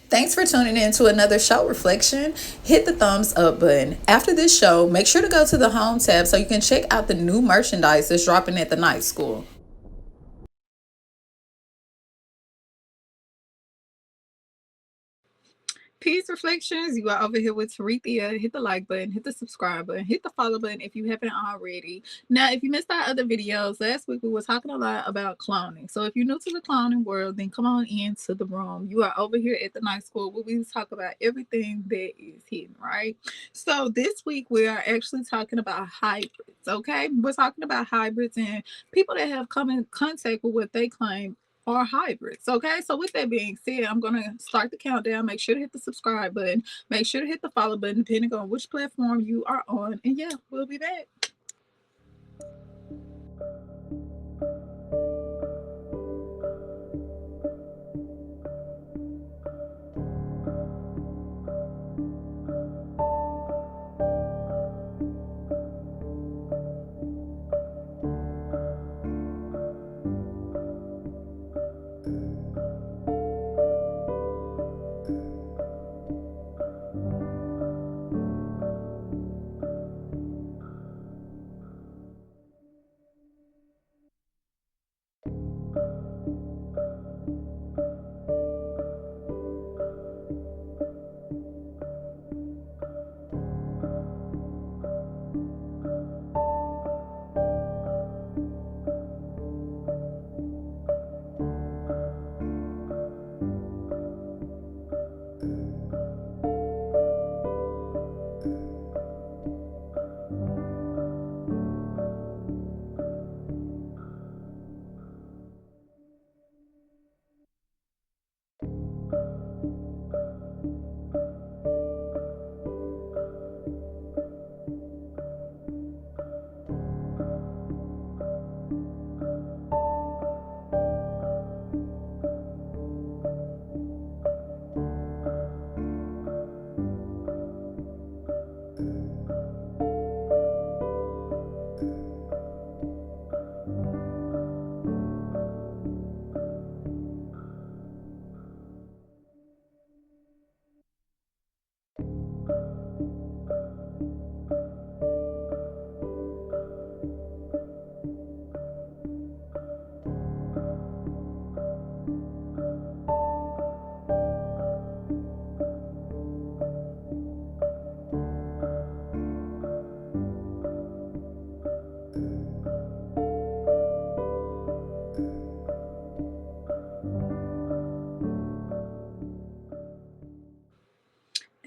Thanks for tuning in to another show reflection. Hit the thumbs up button. After this show, make sure to go to the home tab so you can check out the new merchandise that's dropping at the night school. Peace reflections. You are over here with Tarithia. Hit the like button, hit the subscribe button, hit the follow button if you haven't already. Now, if you missed our other videos, last week we were talking a lot about cloning. So if you're new to the cloning world, then come on into the room. You are over here at the night school where we talk about everything that is hidden, right? So this week we are actually talking about hybrids, okay? We're talking about hybrids and people that have come in contact with what they claim or hybrids. Okay, so with that being said, I'm gonna start the countdown. Make sure to hit the subscribe button. Make sure to hit the follow button, depending on which platform you are on. And yeah, we'll be back.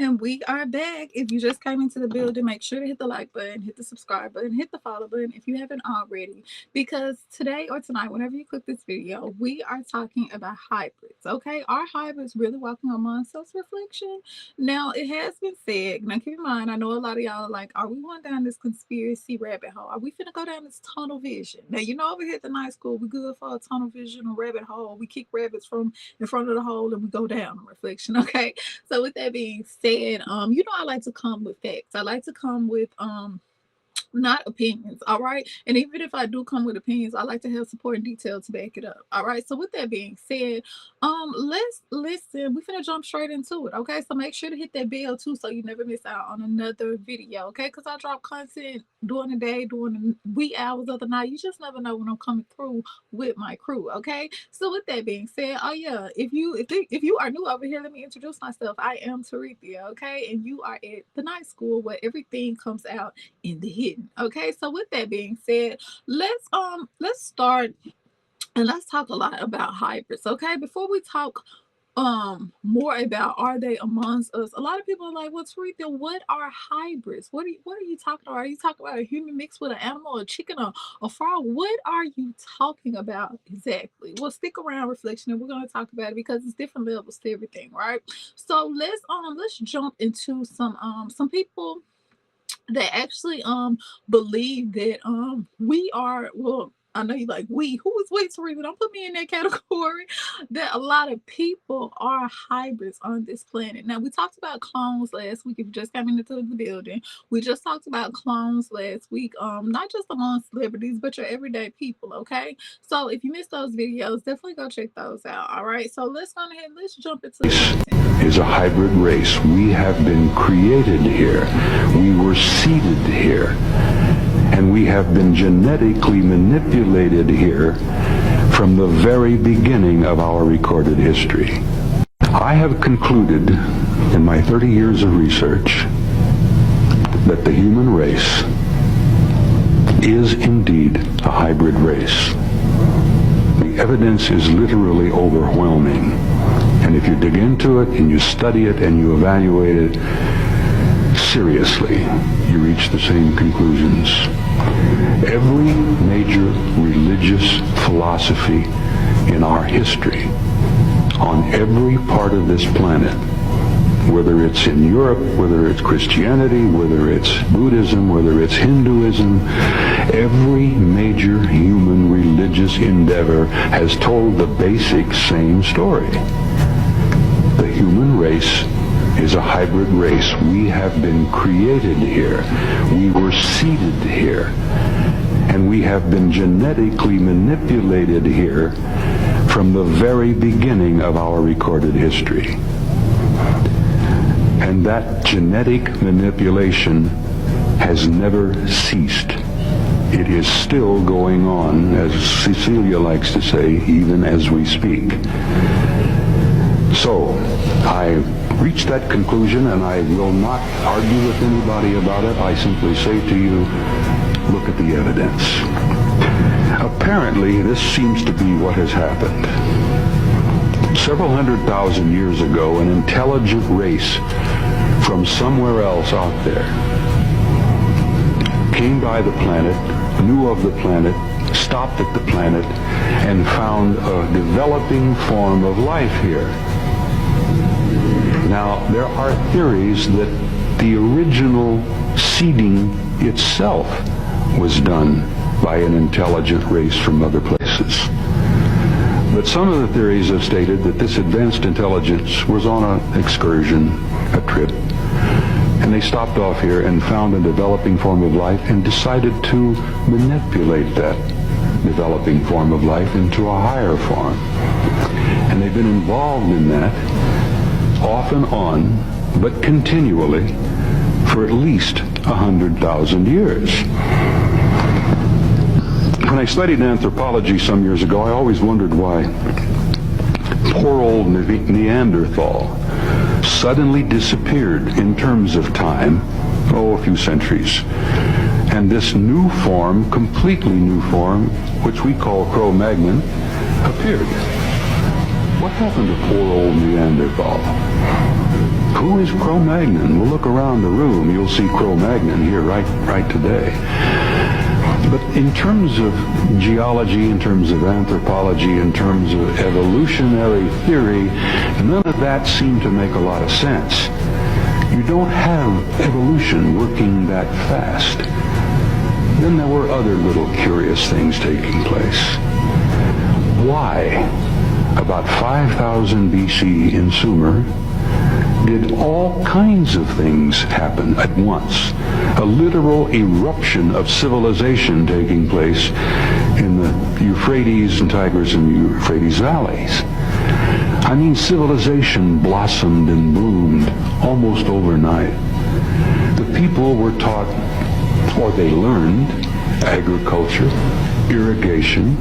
And we are back. If you just came into the building, make sure to hit the like button, hit the subscribe button, hit the follow button if you haven't already. Because today or tonight, whenever you click this video, we are talking about hybrids. Okay, are hybrids really walking among self reflection? Now, it has been said. Now, keep in mind, I know a lot of y'all are like, are we going down this conspiracy rabbit hole? Are we finna go down this tunnel vision? Now, you know, over here at the night school, we good for a tunnel vision or rabbit hole. We kick rabbits from in front of the hole and we go down on reflection. Okay, so with that being said, you know I like to come with facts. I like to come with not opinions, all right? And even if I do come with opinions, I like to have support and detail to back it up. All right. So with that being said, let's listen. We're gonna jump straight into it. Okay. So make sure to hit that bell too so you never miss out on another video. Okay, because I drop content during the day, during the wee hours of the night. You just never know when I'm coming through with my crew. Okay. So with that being said, oh yeah, if you are new over here, let me introduce myself. I am Tarithia, okay, and you are at the night school where everything comes out in the hidden. Okay, so with that being said, let's start and let's talk a lot about hybrids. Okay, before we talk more about are they amongst us, a lot of people are like, well, Teresa, what are hybrids? What are you talking about? Are you talking about a human mixed with an animal, a chicken, or a frog? What are you talking about exactly? Well, stick around, reflection, and we're going to talk about it because it's different levels to everything, right? So let's jump into some people that actually believe that we are, well, I know you like we. Who is we, Teresa? Don't put me in that category. That a lot of people are hybrids on this planet. Now we talked about clones last week. If you just came into the building, we just talked about clones last week. Not just among celebrities, but your everyday people. Okay. So if you missed those videos, definitely go check those out. All right. So let's go ahead. Let's jump into the content. is a hybrid race. We have been created here. We were seeded here. And we have been genetically manipulated here from the very beginning of our recorded history. I have concluded in my 30 years of research that the human race is indeed a hybrid race. The evidence is literally overwhelming. And if you dig into it and you study it and you evaluate it seriously, you reach the same conclusions. Every major religious philosophy in our history, on every part of this planet, whether it's in Europe, whether it's Christianity, whether it's Buddhism, whether it's Hinduism, every major human religious endeavor has told the basic same story. The human race is a hybrid race. We have been created here. We were seeded here. And we have been genetically manipulated here from the very beginning of our recorded history. And that genetic manipulation has never ceased. It is still going on, as Cecilia likes to say, even as we speak. So, I reached that conclusion, and I will not argue with anybody about it. I simply say to you, look at the evidence. Apparently, this seems to be what has happened. Several 100,000 years ago, an intelligent race from somewhere else out there came by the planet, knew of the planet, stopped at the planet, and found a developing form of life here. Now, there are theories that the original seeding itself was done by an intelligent race from other places. But some of the theories have stated that this advanced intelligence was on an excursion, a trip, and they stopped off here and found a developing form of life and decided to manipulate that developing form of life into a higher form. And they've been involved in that off and on, but continually, for at least 100,000 years. When I studied anthropology some years ago, I always wondered why poor old Neanderthal suddenly disappeared in terms of time, a few centuries. And this new form, completely new form, which we call Cro-Magnon, appeared. What happened to poor old Neanderthal? Who is Cro-Magnon? Well, look around the room. You'll see Cro-Magnon here right today. But in terms of geology, in terms of anthropology, in terms of evolutionary theory, none of that seemed to make a lot of sense. You don't have evolution working that fast. Then there were other little curious things taking place. Why, about 5000 BC in Sumer, did all kinds of things happen at once? A literal eruption of civilization taking place in the Euphrates and Tigris and Euphrates valleys. I mean, civilization blossomed and bloomed almost overnight. The people were taught, or they learned, agriculture, irrigation.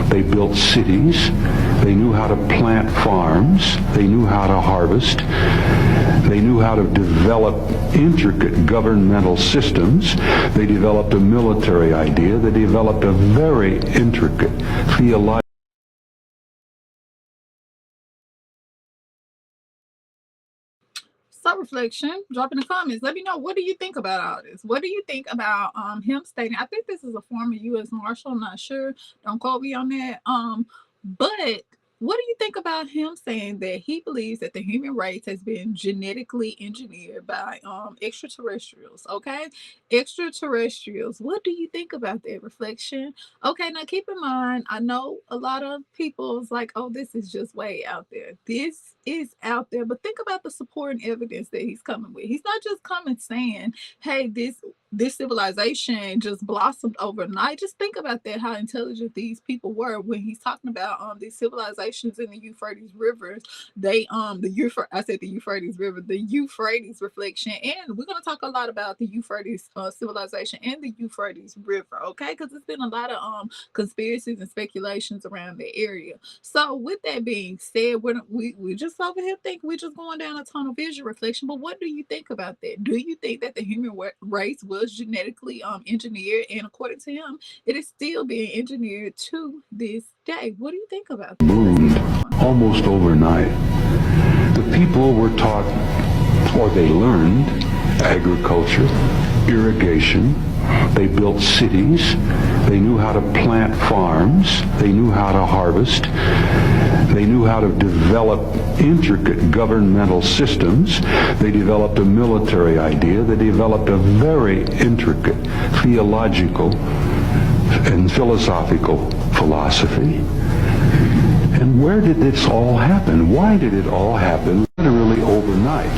They built cities. They knew how to plant farms. They knew how to harvest. They knew how to develop intricate governmental systems. They developed a military idea. They developed a very intricate theological. So reflection, drop in the comments. Let me know, what do you think about all this? What do you think about him stating, I think this is a former U.S. Marshal, I'm not sure. Don't quote me on that. But what do you think about him saying that he believes that the human race has been genetically engineered by extraterrestrials? Okay, extraterrestrials. What do you think about that, reflection? Okay, now keep in mind, I know a lot of people's like, oh, this is just way out there. This is out there. But think about the supporting evidence that he's coming with. He's not just coming saying, hey, this civilization just blossomed overnight. Just think about that, how intelligent these people were when he's talking about these civilizations in the Euphrates rivers. They the Euphrates River, the Euphrates reflection, and we're gonna talk a lot about the Euphrates civilization and the Euphrates River, okay? Because there's been a lot of conspiracies and speculations around the area. So with that being said, we just over here think we're just going down a tunnel vision reflection. But what do you think about that? Do you think that the human race was genetically engineered, and according to him, it is still being engineered to this day? What do you think about that? Boomed almost overnight. The people were taught, or they learned, agriculture, irrigation. They built cities. They knew how to plant farms. They knew how to harvest. They knew how to develop intricate governmental systems. They developed a military idea. They developed a very intricate theological and philosophical philosophy. And where did this all happen? Why did it all happen literally overnight?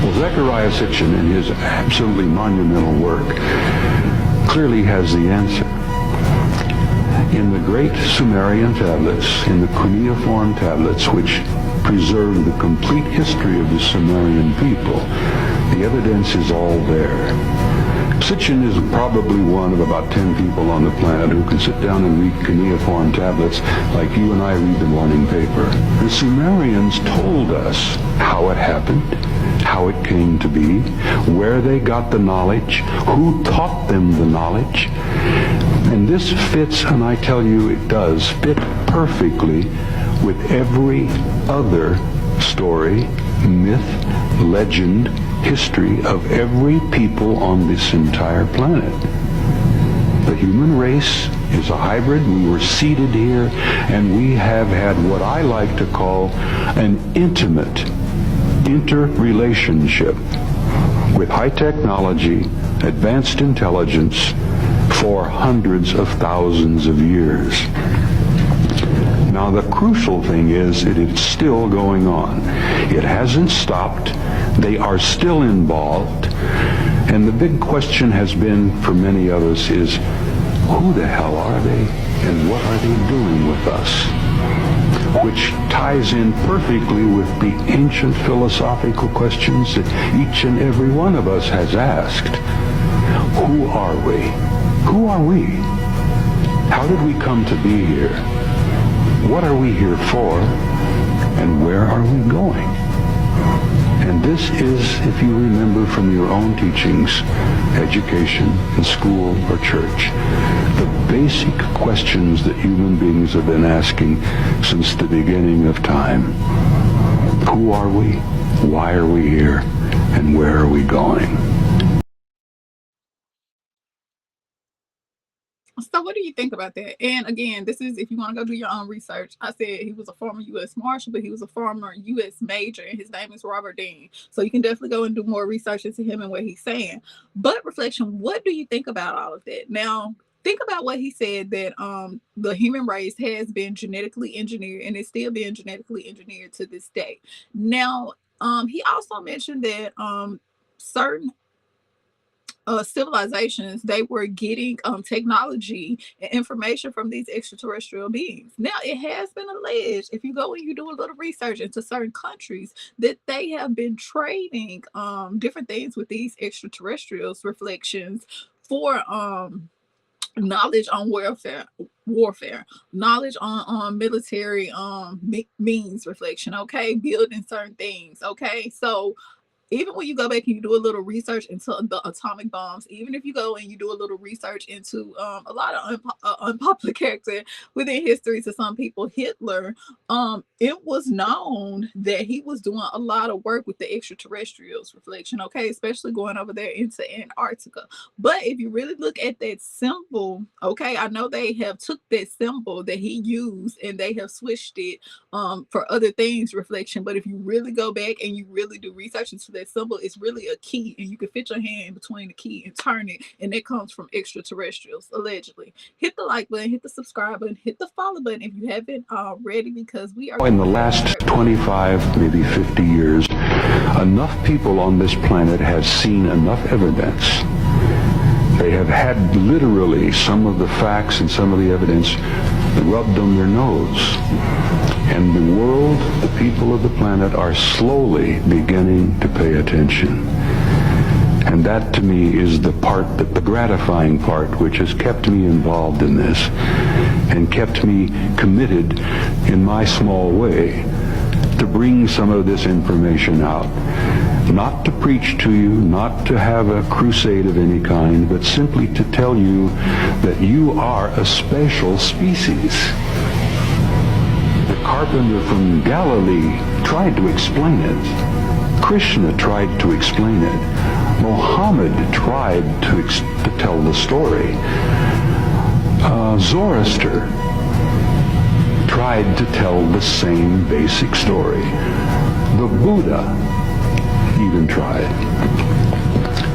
Well, Zecharia Sitchin, in his absolutely monumental work, clearly has the answer. In the great Sumerian tablets, in the cuneiform tablets, which preserve the complete history of the Sumerian people, the evidence is all there. Sitchin is probably one of about 10 people on the planet who can sit down and read cuneiform tablets like you and I read the morning paper. The Sumerians told us how it happened, how it came to be, where they got the knowledge, who taught them the knowledge. And this fits, and I tell you it does, fit perfectly with every other story, myth, legend, history of every people on this entire planet. The human race is a hybrid. We were seeded here, and we have had what I like to call an intimate interrelationship with high technology, advanced intelligence for hundreds of thousands of years. Now, the crucial thing is that it's still going on. It hasn't stopped. They are still involved. And the big question has been for many of us is, who the hell are they and what are they doing with us? Which ties in perfectly with the ancient philosophical questions that each and every one of us has asked. Who are we? Who are we? How did we come to be here? What are we here for? And where are we going? And this is, if you remember from your own teachings, education, in school or church, the basic questions that human beings have been asking since the beginning of time. Who are we? Why are we here? And where are we going? So what do you think about that? And again, this is if you want to go do your own research. I said he was a former U.S. Marshal, but he was a former U.S. Major, and his name is Robert Dean. So you can definitely go and do more research into him and what he's saying. But reflection, what do you think about all of that? Now, think about what he said, that the human race has been genetically engineered and is still being genetically engineered to this day. Now, he also mentioned that certain civilizations, they were getting technology and information from these extraterrestrial beings. Now, it has been alleged, if you go and you do a little research into certain countries, that they have been trading different things with these extraterrestrials, reflections, for knowledge on warfare, knowledge on military means, reflection, okay, building certain things, okay. So even when you go back and you do a little research into the atomic bombs, even if you go and you do a little research into a lot of unpopular character within history to some people, Hitler, it was known that he was doing a lot of work with the extraterrestrials, reflection, okay, especially going over there into Antarctica. But if you really look at that symbol, okay, I know they have took that symbol that he used and they have switched it for other things, reflection. But if you really go back and you really do research into that symbol is really a key, and you can fit your hand in between the key and turn it, and it comes from extraterrestrials, allegedly. Hit the like button, hit the subscribe button, hit the follow button if you haven't already, because we are in the last 25, maybe 50 years, enough people on this planet have seen enough evidence. They have had literally some of the facts and some of the evidence rubbed on their nose. And the world, the people of the planet, are slowly beginning to pay attention. And that, to me, is the gratifying part, which has kept me involved in this and kept me committed in my small way to bring some of this information out. Not to preach to you, not to have a crusade of any kind, but simply to tell you that you are a special species. The carpenter from Galilee tried to explain it. Krishna tried to explain it. Muhammad tried to tell the story. Zoroaster tried to tell the same basic story. The Buddha even tried.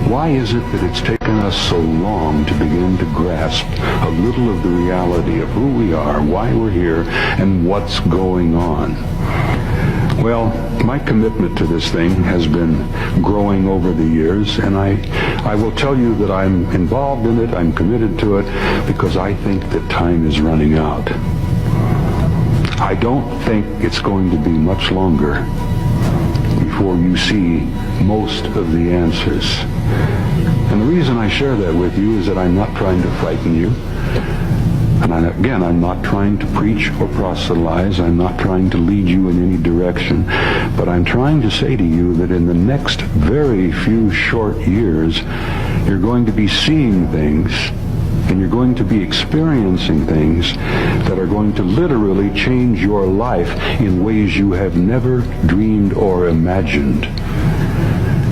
Why is it that it's taken us so long to begin to grasp a little of the reality of who we are, why we're here, and what's going on? Well, my commitment to this thing has been growing over the years, and I will tell you that I'm involved in it, I'm committed to it, because I think that time is running out. I don't think it's going to be much longer before you see most of the answers. And the reason I share that with you is that I'm not trying to frighten you. And again, I'm not trying to preach or proselytize. I'm not trying to lead you in any direction. But I'm trying to say to you that in the next very few short years, you're going to be seeing things and you're going to be experiencing things that are going to literally change your life in ways you have never dreamed or imagined.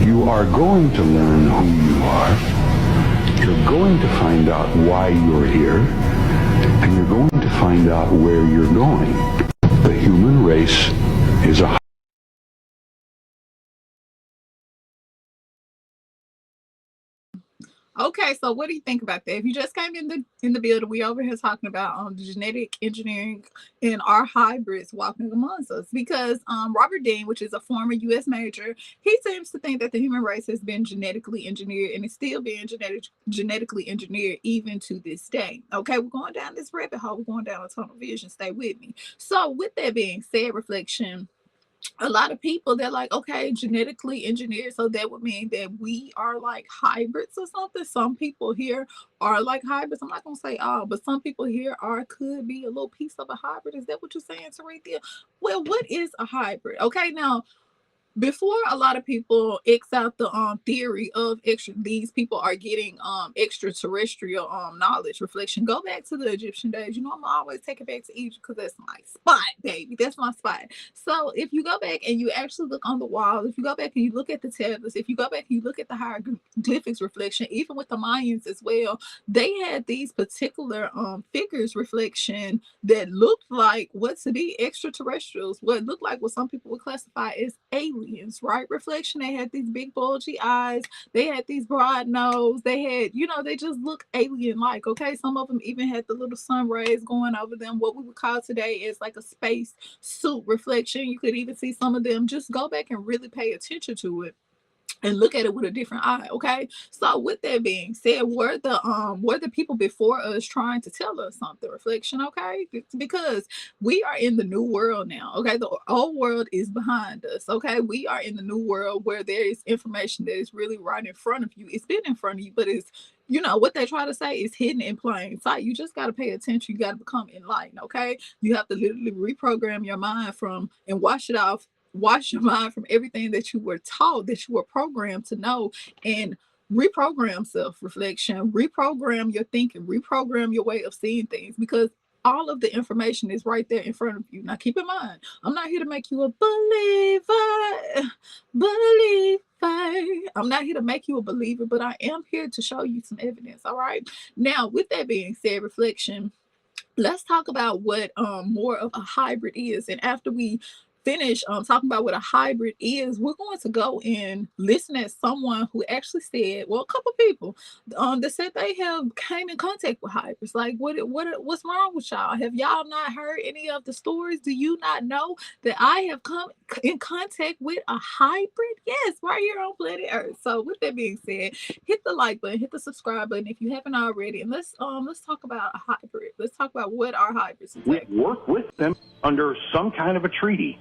You are going to learn who you are. You're going to find out why you're here. And you're going to find out where you're going. The human race is a Okay, so what do you think about that? If you just came in the building, we over here talking about the genetic engineering and our hybrids walking amongst us. Because Robert Dean, which is a former U.S. major, he seems to think that the human race has been genetically engineered and is still being genetically engineered even to this day. Okay, we're going down this rabbit hole. We're going down a tunnel vision. Stay with me. So with that being said, reflection. A lot of people, they're like, okay, genetically engineered, so that would mean that we are like hybrids or something. Some people here are like hybrids. I'm not gonna say all, but some people here could be a little piece of a hybrid. Is that what you're saying, Sarethia? Well, what is a hybrid? Okay, now before a lot of people X out the theory of these people are getting extraterrestrial knowledge, reflection, go back to the Egyptian days. You know, I'm always take it back to Egypt because that's my spot, baby. That's my spot. So if you go back and you actually look on the wall, if you go back and you look at the tablets, if you go back and you look at the hieroglyphics, reflection, even with the Mayans as well, they had these particular figures, reflection, that looked like what to be extraterrestrials, what looked like what some people would classify as aliens, right? Reflection, they had these big bulgy eyes, they had these broad nose, they had, they just look alien-like, okay? Some of them even had the little sun rays going over them, what we would call today is like a space suit, reflection. You could even see some of them. Just go back and really pay attention to it and look at it with a different eye. Okay, so with that being said, were the people before us trying to tell us something, reflection? Okay, because we are in the new world now. Okay, the old world is behind us. Okay, we are in the new world where there is information that is really right in front of you. It's been in front of you, but it's, what they try to say is hidden in plain sight. You just got to pay attention. You got to become enlightened. Okay, you have to literally reprogram your mind and wash your mind from everything that you were taught, that you were programmed to know, and reprogram self-reflection, reprogram your thinking, reprogram your way of seeing things, because all of the information is right there in front of you. Now keep in mind, I'm not here to make you a believer. I'm not here to make you a believer, but I am here to show you some evidence. All right, now with that being said, reflection, let's talk about what more of a hybrid is. And after we finish talking about what a hybrid is, we're going to go and listen at someone who actually said, well, a couple people that said they have came in contact with hybrids. Like, what's wrong with y'all? Have y'all not heard any of the stories? Do you not know that I have come in contact with a hybrid? Yes, right here on planet Earth. So with that being said, hit the like button, hit the subscribe button if you haven't already, and let's talk about a hybrid. Let's talk about what are hybrids exactly. We work with them under some kind of a treaty.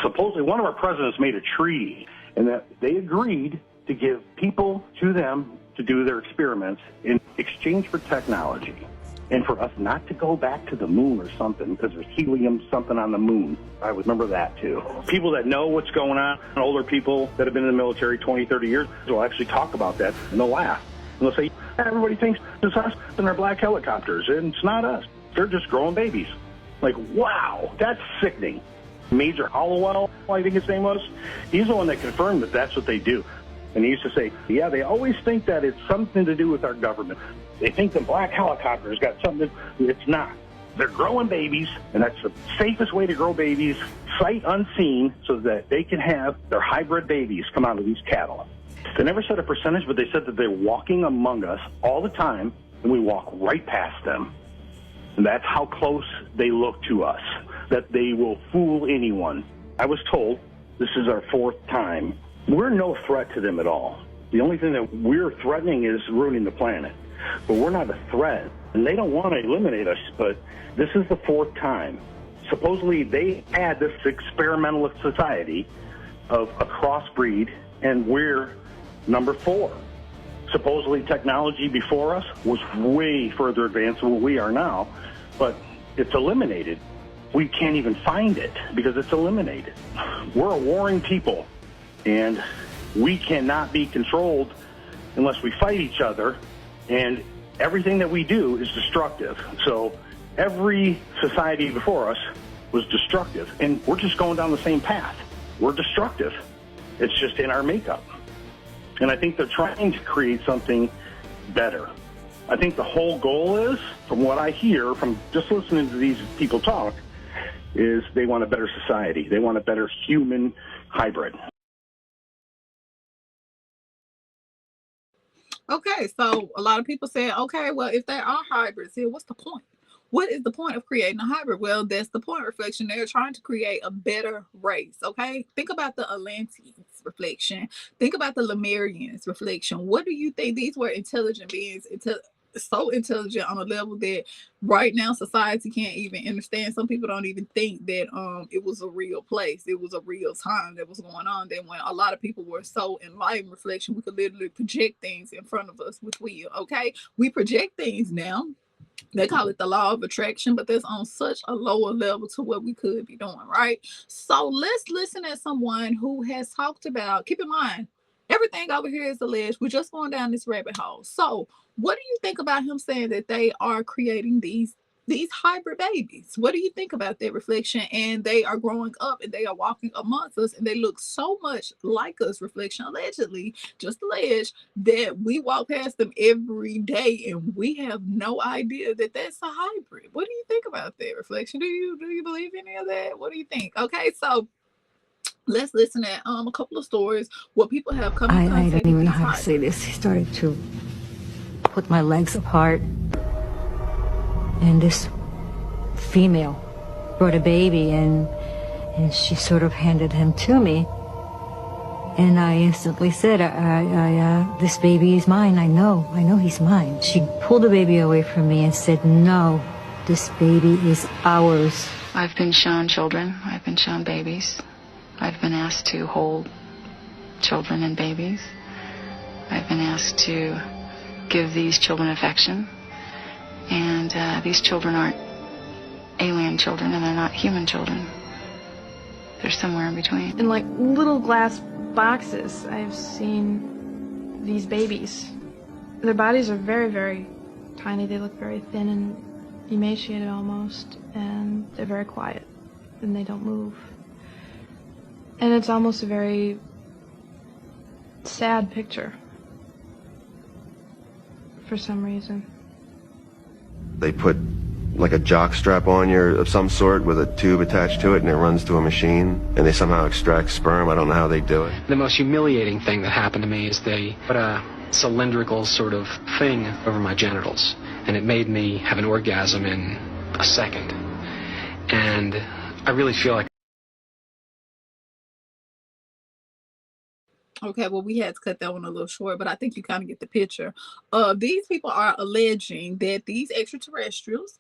Supposedly, one of our presidents made a treaty, and that they agreed to give people to them to do their experiments in exchange for technology, and for us not to go back to the moon or something, because there's helium something on the moon. I remember that too. People that know what's going on, older people that have been in the military 20, 30 years, will actually talk about that, and they'll laugh. And they'll say, everybody thinks it's us in our black helicopters, and it's not us. They're just growing babies. Like, wow, that's sickening. Major Hollowell, I think his name was, he's the one that confirmed that that's what they do. And he used to say, yeah, they always think that it's something to do with our government. They think the black helicopter's got something. It's not. They're growing babies, and that's the safest way to grow babies, sight unseen, so that they can have their hybrid babies come out of these cattle. They never said a percentage, but they said that they're walking among us all the time, and we walk right past them. And that's how close they look to us, that they will fool anyone. I was told this is our 4th time. We're no threat to them at all. The only thing that we're threatening is ruining the planet. But we're not a threat. And they don't want to eliminate us, but this is the 4th time. Supposedly they had this experimental society of a crossbreed, and we're number 4. Supposedly technology before us was way further advanced than what we are now, but it's eliminated. We can't even find it because it's eliminated. We're a warring people, and we cannot be controlled unless we fight each other, and everything that we do is destructive. So every society before us was destructive, and we're just going down the same path. We're destructive. It's just in our makeup. And I think they're trying to create something better. I think the whole goal is, from what I hear from just listening to these people talk, is they want a better society. They want a better human hybrid. Okay, so a lot of people say, okay, well, if they are hybrids, here, what's the point? What is the point of creating a hybrid? Well, that's the point, Reflection. They're trying to create a better race, okay? Think about the Atlanteans, Reflection. Think about the Lemurians, Reflection. What do you think? These were intelligent beings, so intelligent on a level that right now society can't even understand. Some people don't even think that it was a real place. It was a real time that was going on. Then when a lot of people were so enlightened, Reflection, we could literally project things in front of us with will, okay? We project things now. They call it the law of attraction, but that's on such a lower level to what we could be doing, right? So let's listen at someone who has talked about, keep in mind, everything over here is alleged. We're just going down this rabbit hole. So what do you think about him saying that they are creating these hybrid babies? What do you think about that, Reflection? And they are growing up and they are walking amongst us and they look so much like us, Reflection, allegedly, just alleged, that we walk past them every day and we have no idea that that's a hybrid. What do you think about that, Reflection? Do you believe any of that? What do you think? Okay, so let's listen at a couple of stories what people have come in contact. I don't even know how to say this. He started to put my legs apart, and this female brought a baby, and she sort of handed him to me, and I instantly said, this baby is mine. I know he's mine. She pulled the baby away from me and said, no, this baby is ours. I've been shown children. I've been shown babies. I've been asked to hold children and babies. I've been asked to give these children affection. And these children aren't alien children, and they're not human children. They're somewhere in between. In like little glass boxes, I've seen these babies. Their bodies are very, very tiny. They look very thin and emaciated almost, and they're very quiet, and they don't move. And it's almost a very sad picture for some reason. They put like a jock strap on you of some sort with a tube attached to it, and it runs to a machine, and they somehow extract sperm. I don't know how they do it. The most humiliating thing that happened to me is they put a cylindrical sort of thing over my genitals, and it made me have an orgasm in a second. And I really feel like... Okay, well, we had to cut that one a little short, but I think you kind of get the picture. These people are alleging that these extraterrestrials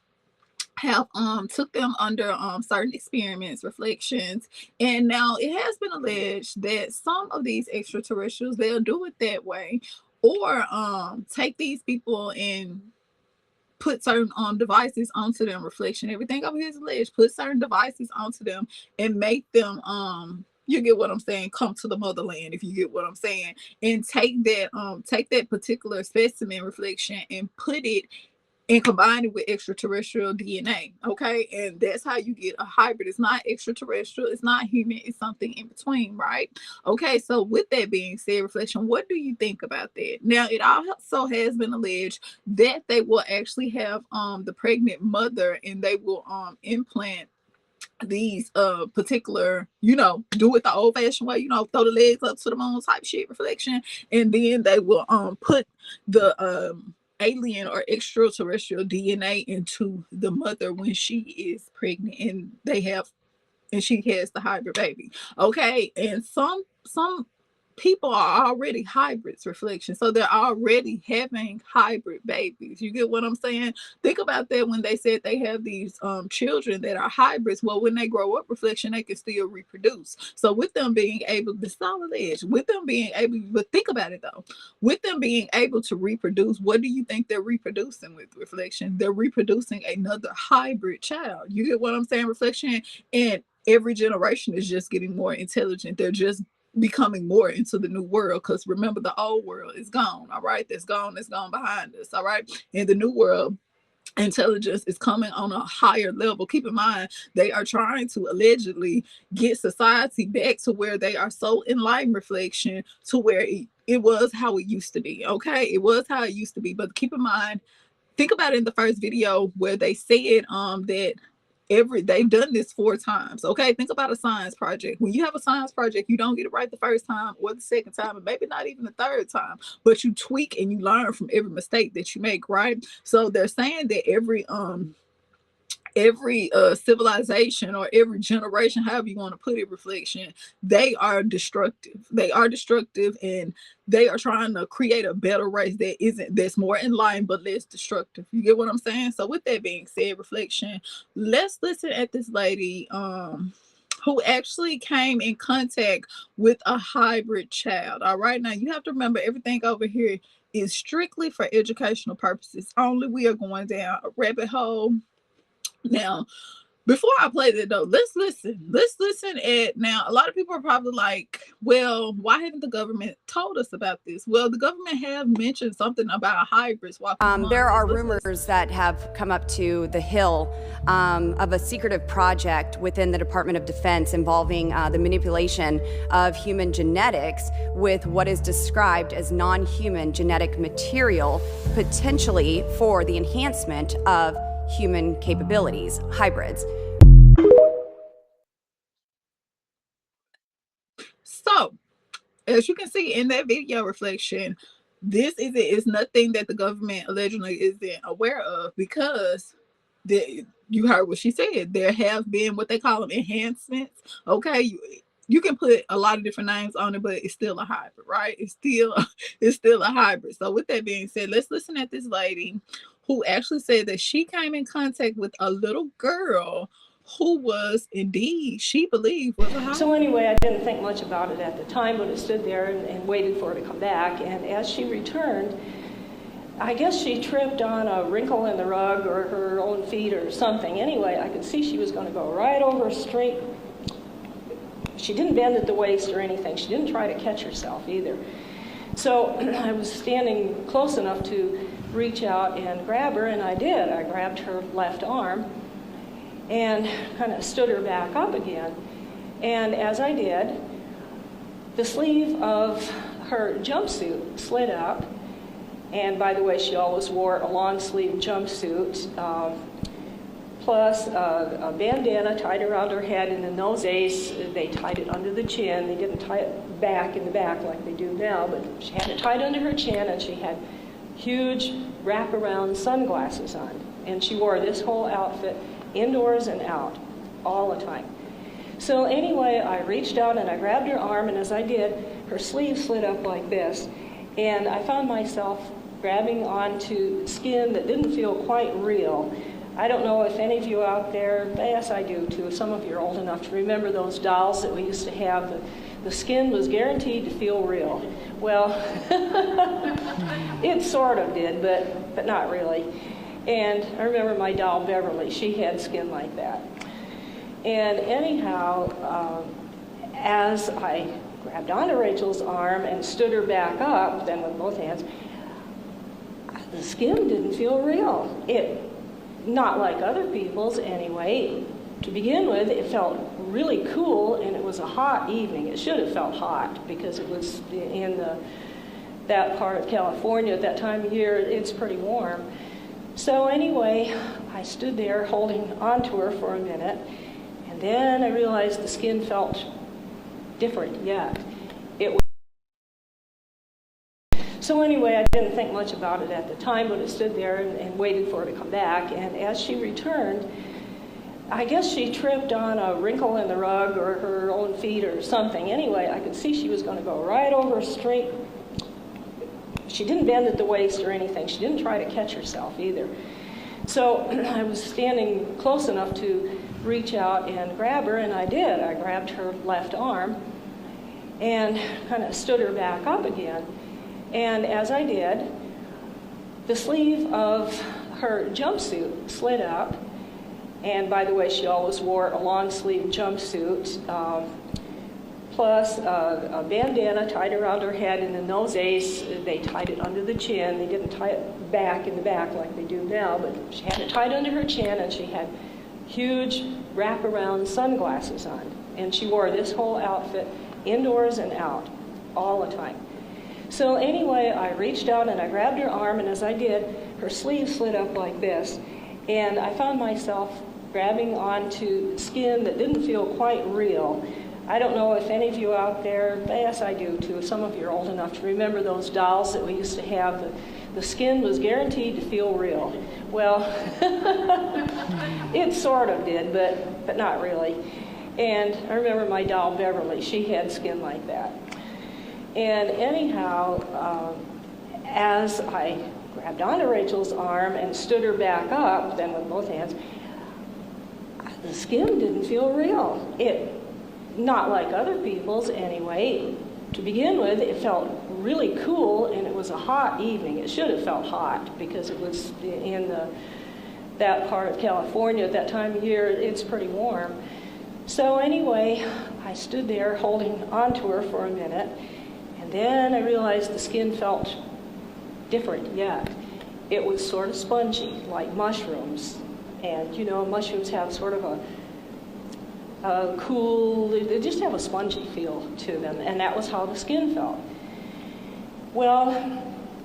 have took them under certain experiments, reflections, and now it has been alleged that some of these extraterrestrials, they'll do it that way, or take these people and put certain devices onto them, reflection, everything over here is alleged, put certain devices onto them and make them you get what I'm saying, come to the motherland, if you get what I'm saying, and take that particular specimen, reflection, and put it and combine it with extraterrestrial DNA, okay? And that's how you get a hybrid. It's not extraterrestrial, it's not human, it's something in between, right? Okay, so with that being said, reflection, what do you think about that? Now, it also has been alleged that they will actually have the pregnant mother, and they will implant these particular, do it the old-fashioned way, throw the legs up to the moon type shit, reflection, and then they will put the alien or extraterrestrial DNA into the mother when she is pregnant, and she has the hybrid baby. Okay, and some people are already hybrids, reflection, so they're already having hybrid babies. You get what I'm saying? Think about that when they said they have these children that are hybrids. Well, when they grow up, reflection, they can still reproduce. So with them being able, the solid edge, with them being able, but think about it though, with them being able to reproduce, what do you think they're reproducing with, reflection? They're reproducing another hybrid child. You get what I'm saying, reflection? And every generation is just getting more intelligent. They're just becoming more into the new world, because remember, the old world is gone. All right, that's gone behind us. All right, in the new world, intelligence is coming on a higher level. Keep in mind, they are trying to allegedly get society back to where they are so enlightened, reflection, to where it was how it used to be. Okay, it was how it used to be. But keep in mind, think about it in the first video where they said that they've done this 4 times. Okay, think about a science project. When you have a science project, you don't get it right the first time or the second time, and maybe not even the third time, but you tweak and you learn from every mistake that you make, right? So they're saying that every civilization or every generation, however you want to put it, reflection, they are destructive. And they are trying to create a better race that's more in line but less destructive. You get what I'm saying? So with that being said, reflection, let's listen at this lady who actually came in contact with a hybrid child. All right, now you have to remember, everything over here is strictly for educational purposes only. We are going down a rabbit hole. Now, before I play that though, let's listen at, now a lot of people are probably like, well, why haven't the government told us about this? Well, the government have mentioned something about hybrids. There are rumors that have come up to the Hill of a secretive project within the Department of Defense involving the manipulation of human genetics with what is described as non-human genetic material, potentially for the enhancement of human capabilities, hybrids. So, as you can see in that video, reflection, this is nothing that the government allegedly isn't aware of, because you heard what she said. There have been what they call them enhancements. Okay, you can put a lot of different names on it, but it's still a hybrid, right? It's still a hybrid. So with that being said, let's listen at this lady who actually said that she came in contact with a little girl who was indeed, she believed, was a hybrid. So anyway, I didn't think much about it at the time, but it stood there and waited for her to come back. And as she returned, I guess she tripped on a wrinkle in the rug or her own feet or something. Anyway, I could see she was going to go right over straight. She didn't bend at the waist or anything. She didn't try to catch herself either. So I was standing close enough to reach out and grab her, and I did. I grabbed her left arm and kind of stood her back up again. And as I did, the sleeve of her jumpsuit slid up. And by the way, she always wore a long sleeve jumpsuit plus a bandana tied around her head, and in those days they tied it under the chin. They didn't tie it back in the back like they do now, but she had it tied under her chin, and she had huge wraparound sunglasses on. And she wore this whole outfit indoors and out all the time. So anyway, I reached out and I grabbed her arm, and as I did, her sleeve slid up like this, and I found myself grabbing onto skin that didn't feel quite real. I don't know if any of you out there, yes I do too, some of you are old enough to remember those dolls that we used to have. The skin was guaranteed to feel real. Well, it sort of did, but not really. And I remember my doll Beverly, she had skin like that. And anyhow, as I grabbed onto Rachel's arm and stood her back up, then with both hands, the skin didn't feel real. Not like other people's anyway. To begin with, it felt really cool, and it was a hot evening. It should have felt hot because it was in that part of California at that time of year. It's pretty warm. So anyway, I stood there holding onto her for a minute, and then I realized the skin felt different yet. So anyway, I didn't think much about it at the time, but it stood there and waited for her to come back. And as she returned, I guess she tripped on a wrinkle in the rug or her own feet or something. Anyway, I could see she was going to go right over straight. She didn't bend at the waist or anything. She didn't try to catch herself either. So I was standing close enough to reach out and grab her, and I did. I grabbed her left arm and kind of stood her back up again. And as I did, the sleeve of her jumpsuit slid up. And by the way, she always wore a long sleeve jumpsuit, plus a bandana tied around her head. And in those days, they tied it under the chin. They didn't tie it back in the back like they do now, but she had it tied under her chin, and she had huge wraparound sunglasses on. And she wore this whole outfit indoors and out all the time. So anyway, I reached out and I grabbed her arm, and as I did, her sleeve slid up like this, and I found myself grabbing onto skin that didn't feel quite real. I don't know if any of you out there, yes I do too, some of you are old enough to remember those dolls that we used to have. The skin was guaranteed to feel real. Well, it sort of did, but not really. And I remember my doll Beverly, she had skin like that. And anyhow, as I grabbed onto Rachel's arm and stood her back up, then with both hands, the skin didn't feel real. Not like other people's anyway. To begin with, it felt really cool, and it was a hot evening. It should have felt hot because it was in that part of California at that time of year. It's pretty warm. So anyway, I stood there holding onto her for a minute, and then I realized the skin felt different yet. It was sort of spongy, like mushrooms. And you know, mushrooms have sort of a cool, they just have a spongy feel to them, and that was how the skin felt. Well,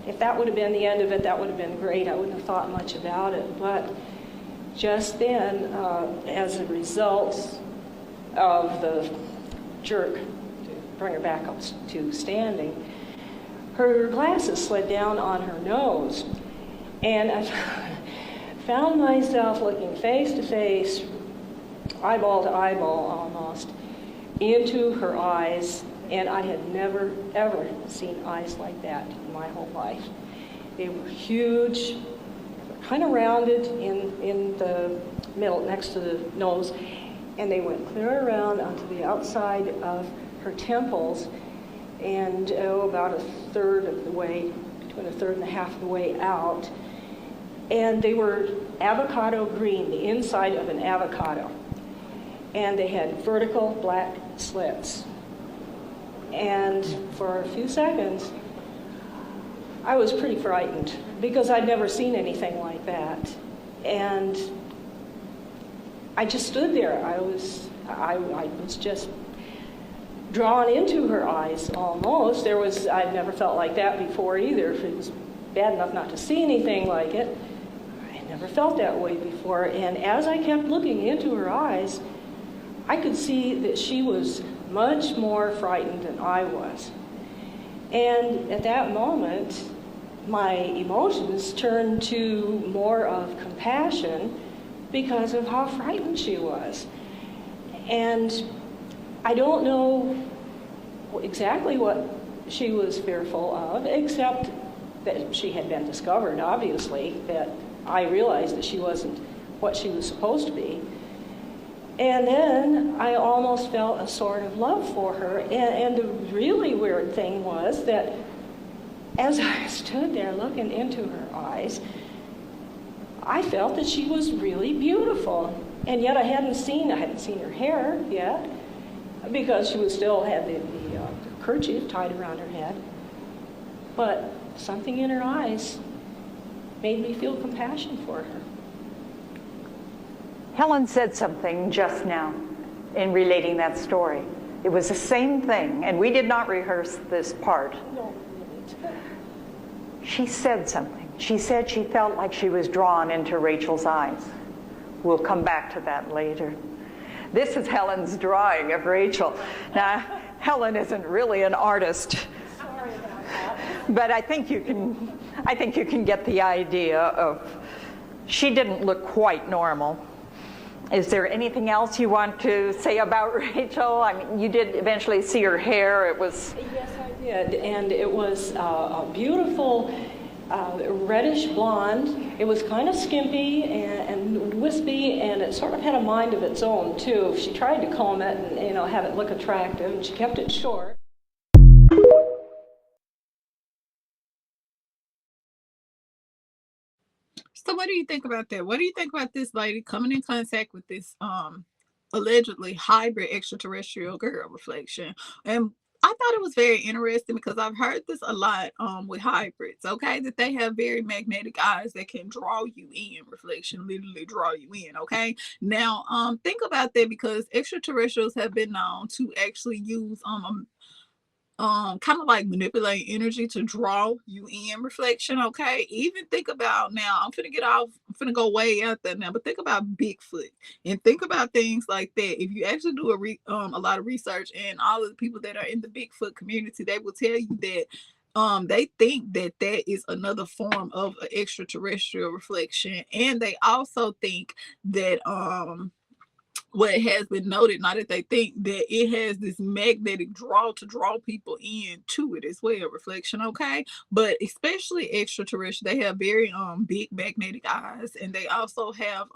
if that would have been the end of it, that would have been great. I wouldn't have thought much about it. But just then, as a result of the jerk to bring her back up to standing, her glasses slid down on her nose, and I found myself looking face to face, eyeball to eyeball almost, into her eyes, and I had never, ever seen eyes like that in my whole life. They were huge, kind of rounded in the middle, next to the nose, and they went clear around onto the outside of her temples, and about a third of the way, between a third and a half of the way out. And they were avocado green, the inside of an avocado. And they had vertical black slits. And for a few seconds, I was pretty frightened because I'd never seen anything like that. And I just stood there. I was just drawn into her eyes almost. I'd never felt like that before either. It was bad enough not to see anything like it. I never felt that way before. And as I kept looking into her eyes, I could see that she was much more frightened than I was. And at that moment, my emotions turned to more of compassion because of how frightened she was. And I don't know exactly what she was fearful of, except that she had been discovered, obviously, that I realized that she wasn't what she was supposed to be. And then I almost felt a sort of love for her. And the really weird thing was that as I stood there looking into her eyes, I felt that she was really beautiful. And yet I hadn't seen her hair yet, because she was still had the kerchief tied around her head. But something in her eyes made me feel compassion for her. Helen said something just now in relating that story. It was the same thing, and we did not rehearse this part. No, she said something. She said she felt like she was drawn into Rachel's eyes. We'll come back to that later. This is Helen's drawing of Rachel. Now, Helen isn't really an artist, sorry about that. but I think you can get the idea of she didn't look quite normal. Is there anything else you want to say about Rachel? I mean, you did eventually see her hair. It was... Yes, I did, and it was a beautiful reddish blonde. It was kind of skimpy and wispy, and it sort of had a mind of its own too. She tried to comb it and have it look attractive, and she kept it short. So what do you think about that? What do you think about this lady coming in contact with this allegedly hybrid extraterrestrial girl reflection? And I thought it was very interesting because I've heard this a lot with hybrids, okay? That they have very magnetic eyes that can draw you in, reflection, literally draw you in, okay? Now, think about that, because extraterrestrials have been known to actually use kind of like manipulate energy to draw you in, reflection, okay? Even think about, now I'm finna go way out there now, but think about Bigfoot and think about things like that. If you actually do a lot of research, and all of the people that are in the Bigfoot community, they will tell you that they think that that is another form of an extraterrestrial reflection. And they also think that what has been noted, not that they think, that it has this magnetic draw to draw people into it as well, reflection, okay? But especially extraterrestrial, they have very big magnetic eyes, and they also have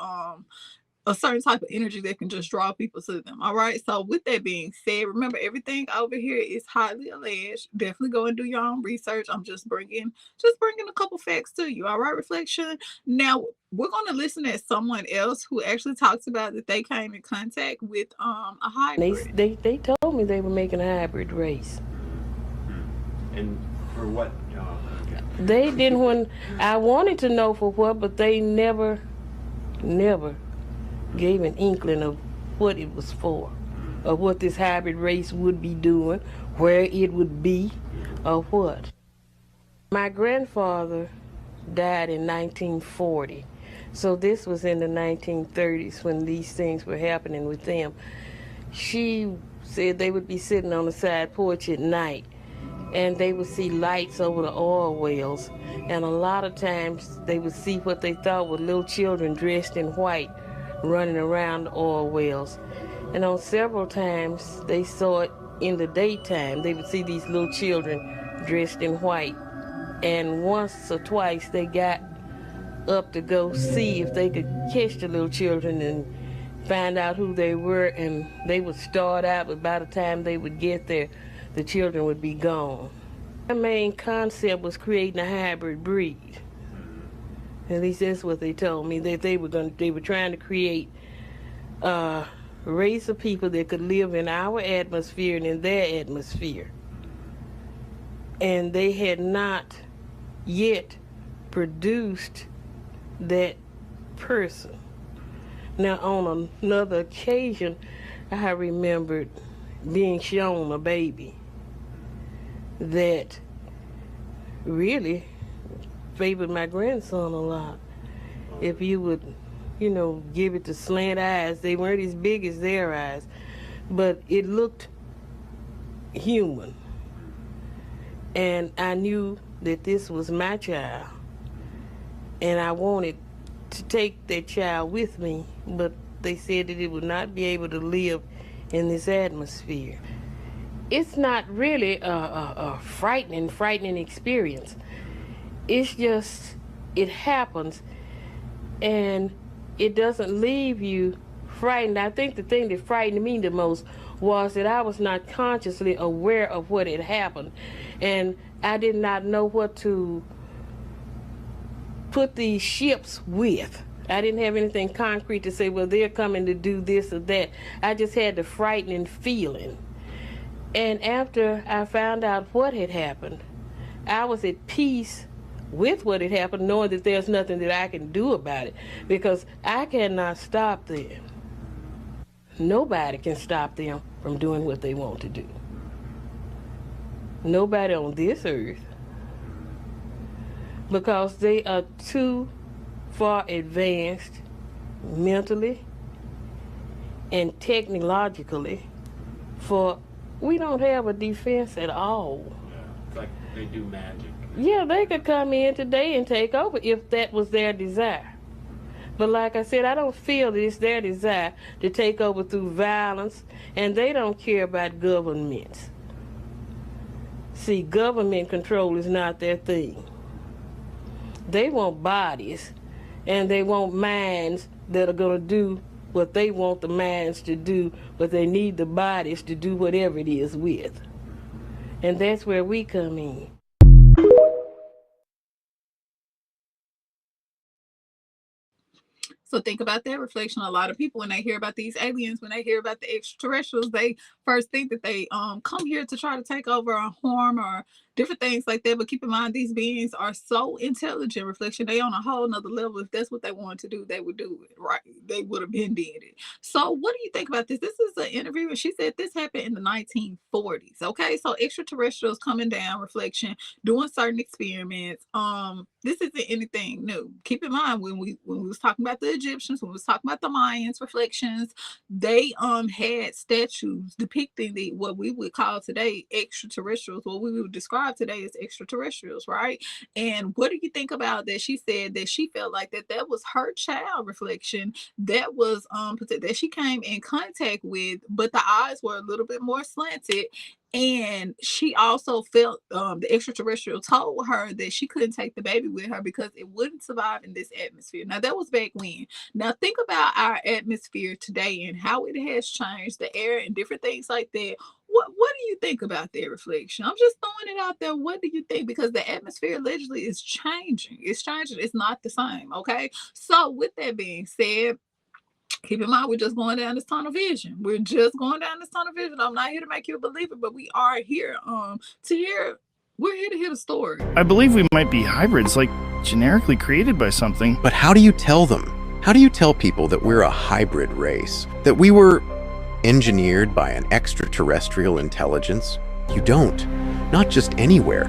a certain type of energy that can just draw people to them. All right. So with that being said, remember, everything over here is highly alleged. Definitely go and do your own research. I'm just bringing a couple facts to you. All right, reflection. Now we're going to listen at someone else who actually talks about that they came in contact with a hybrid. They told me they were making a hybrid race. And for what? They didn't want. I wanted to know for what, but they never gave an inkling of what it was for, or what this hybrid race would be doing, where it would be, or what. My grandfather died in 1940, so this was in the 1930s when these things were happening with them. She said they would be sitting on the side porch at night, and they would see lights over the oil wells, and a lot of times they would see what they thought were little children dressed in white running around the oil wells. And on several times they saw it in the daytime. They would see these little children dressed in white, and once or twice they got up to go see if they could catch the little children and find out who they were, and they would start out, but by the time they would get there, the children would be gone. The main concept was creating a hybrid breed. At least that's what they told me, that they were trying to create a race of people that could live in our atmosphere and in their atmosphere. And they had not yet produced that person. Now, on another occasion, I remembered being shown a baby that really favored my grandson a lot. if you would, give it the slant eyes. They weren't as big as their eyes, but it looked human. And I knew that this was my child, and I wanted to take that child with me, but they said that it would not be able to live in this atmosphere. It's not really a frightening experience. It's just, it happens, and it doesn't leave you frightened. I think the thing that frightened me the most was that I was not consciously aware of what had happened, and I did not know what to put these ships with. I didn't have anything concrete to say, well, they're coming to do this or that. I just had the frightening feeling. And after I found out what had happened, I was at peace with what had happened, knowing that there's nothing that I can do about it, because I cannot stop them. Nobody can stop them from doing what they want to do. Nobody on this earth, because they are too far advanced mentally and technologically we don't have a defense at all. Yeah, it's like they do magic. Yeah, they could come in today and take over if that was their desire. But like I said, I don't feel that it's their desire to take over through violence, and they don't care about governments. See, government control is not their thing. They want bodies, and they want minds that are going to do what they want the minds to do, but they need the bodies to do whatever it is with. And that's where we come in. So think about that reflection. A lot of people, when they hear about these aliens, when they hear about the extraterrestrials, they first think that they come here to try to take over or harm or different things like that. But keep in mind, these beings are so intelligent. Reflection, they on a whole nother level. If that's what they wanted to do, they would do it, right? They would have been did it. So what do you think about this? This is an interview, and she said this happened in the 1940s. Okay, so extraterrestrials coming down, reflection, doing certain experiments. This isn't anything new. Keep in mind, when we was talking about the Egyptians, when we was talking about the Mayans, reflections, they had statues depicting what we would call today extraterrestrials, what we would describe today as extraterrestrials, right? And what do you think about that? She said that she felt like that was her child, reflection, that was that she came in contact with, but the eyes were a little bit more slanted. And she also felt the extraterrestrial told her that she couldn't take the baby with her because it wouldn't survive in this atmosphere. Now, that was back when. Now, think about our atmosphere today and how it has changed, the air and different things like that. What do you think about that, reflection? I'm just throwing it out there. What do you think? Because the atmosphere allegedly is changing. It's changing. It's not the same, okay? So with that being said, keep in mind, we're just going down this tunnel vision. We're just going down this tunnel vision. I'm not here to make you a believer, but we are here we're here to hear the story. I believe we might be hybrids, like generically created by something. But how do you tell them? How do you tell people that we're a hybrid race? That we were engineered by an extraterrestrial intelligence? You don't. Not just anywhere.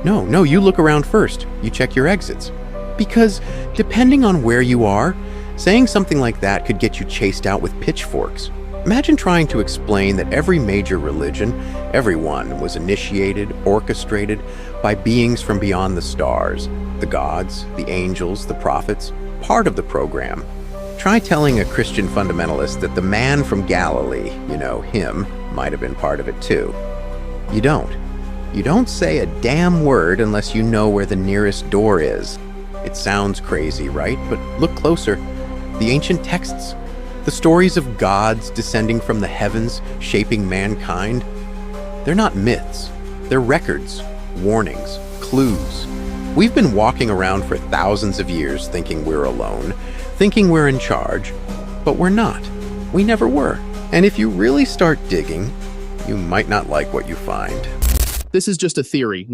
No, you look around first. You check your exits. Because depending on where you are, saying something like that could get you chased out with pitchforks. Imagine trying to explain that every major religion, everyone was initiated, orchestrated by beings from beyond the stars, the gods, the angels, the prophets, part of the program. Try telling a Christian fundamentalist that the man from Galilee, him, might have been part of it too. You don't. You don't say a damn word unless you know where the nearest door is. It sounds crazy, right? But look closer. The ancient texts, the stories of gods descending from the heavens, shaping mankind, they're not myths. They're records, warnings, clues. We've been walking around for thousands of years thinking we're alone, thinking we're in charge, but we're not. We never were. And if you really start digging, you might not like what you find. This is just a theory.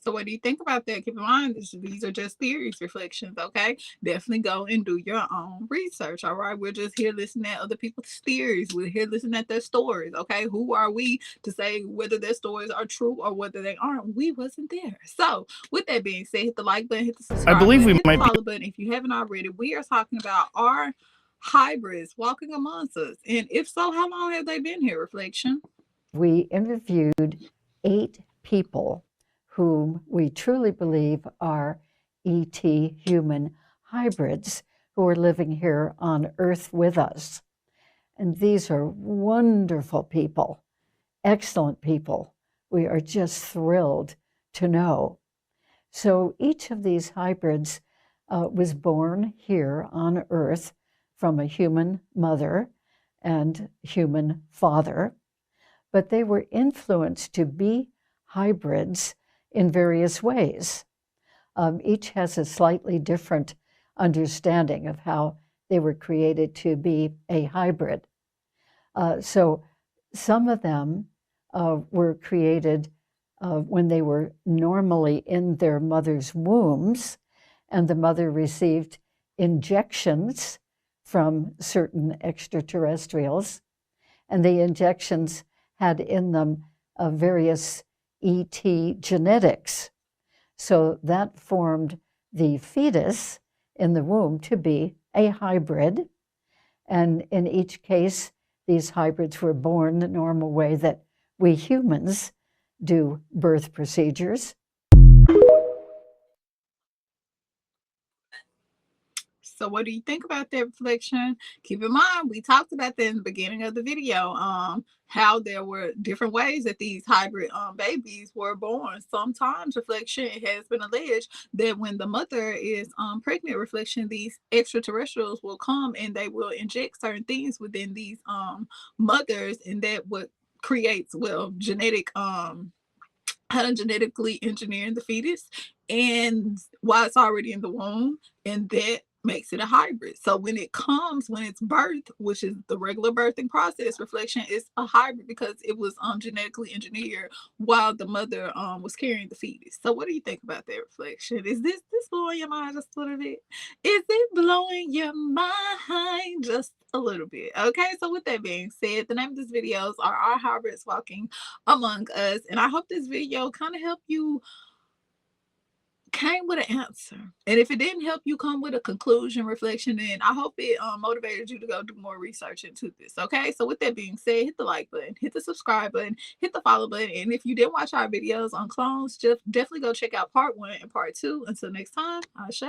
So what do you think about that? Keep in mind, these are just theories, reflections, okay? Definitely go and do your own research, all right? We're just here listening at other people's theories. We're here listening at their stories, okay? Who are we to say whether their stories are true or whether they aren't? We wasn't there. So with that being said, hit the like button, hit the subscribe button, hit the follow button if you haven't already. We are talking about our hybrids walking amongst us. And if so, how long have they been here, reflection? We interviewed 8 people whom we truly believe are ET human hybrids who are living here on Earth with us. And these are wonderful people, excellent people. We are just thrilled to know. So each of these hybrids was born here on Earth from a human mother and human father, but they were influenced to be hybrids in various ways. Each has a slightly different understanding of how they were created to be a hybrid. So some of them were created when they were normally in their mother's wombs, and the mother received injections from certain extraterrestrials, and the injections had in them various ET genetics. So that formed the fetus in the womb to be a hybrid. And in each case, these hybrids were born the normal way that we humans do birth procedures. So what do you think about that, reflection? Keep in mind, we talked about that in the beginning of the video, how there were different ways that these hybrid babies were born. Sometimes, reflection, it has been alleged that when the mother is pregnant, reflection, these extraterrestrials will come and they will inject certain things within these mothers, and that what creates, well, genetic how to genetically engineer the fetus, and while it's already in the womb, and that makes it a hybrid. So when it comes, when it's birth, which is the regular birthing process, reflection is a hybrid because it was genetically engineered while the mother was carrying the fetus. So what do you think about that, reflection? Is this blowing your mind just a little bit? Is it blowing your mind just a little bit? Okay, so with that being said, the name of this videos are Our Hybrids Walking Among Us, and I hope this video kind of helped you came with an answer. And if it didn't help you come with a conclusion, reflection, then I hope it motivated you to go do more research into this. Okay, so with that being said, hit the like button, hit the subscribe button, hit the follow button, and if you didn't watch our videos on clones, just definitely go check out part 1 and part 2. Until next time, Ashe.